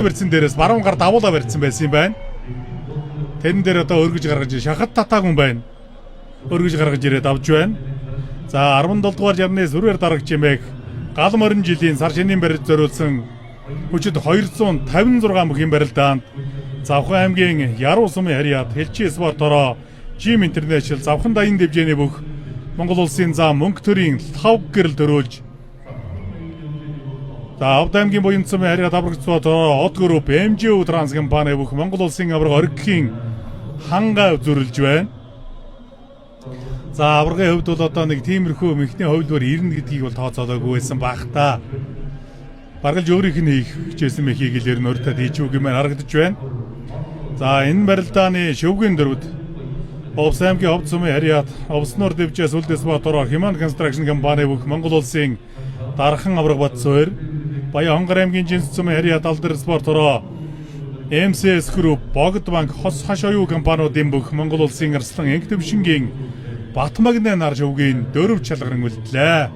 барьсан дээрээс баруун гар давуулаа барьсан байсан юм байна. Тэн дээр одоо өргөж гаргаж шахат татааг юм байна. Өргөж гаргаж ирээд авч байна. За 17 дугаар жарны сүрээр дарагч юмэг гал морин жилийн сар шинийн барилд зориулсан хүчит 256 мөхийн барилдаанд Завхан аймгийн Яруу сумын харьяат Хэлчи спортороо Жим Интернэшнл Завхан даян дэвжээний бүх Монгол улсын зам мөнгө төрийн 5 гэрэл төрүүлж за Авд аймгийн буян сумын харьяат аврагч спортороо Од групп MGO Транс компани бүх Монгол улсын авраг оргихийн ханга зүрлж байна. За аврагын хувьд бол одоо нэг тиймэрхүү мөхний хувьдвар ирнэ гэдгийг бол тооцоолоогүй байсан бах та. Баргалж өөрийнх нь хийх хичээсэн мөхийг л ер нь өөртөө хийчихв гэмээр харагдаж байна. За энэ барилдааны шөвгийн дөрвд Овс аймгийн Овд сумын харьяат Овсноор дэвжээс үлдэс ботороор Химан констракшн компани бүх Монгол улсын дархан авраг бат суур Баян Хонгор аймгийн Жинс сумын харьяат Алдар спортороо MCS Group Богд банк хос хаш оюу компаниудын бүх Монгол улсын арслан энх төвшингийн Батмагны нар шөвгийн дөрөв чалгаран үлдлээ.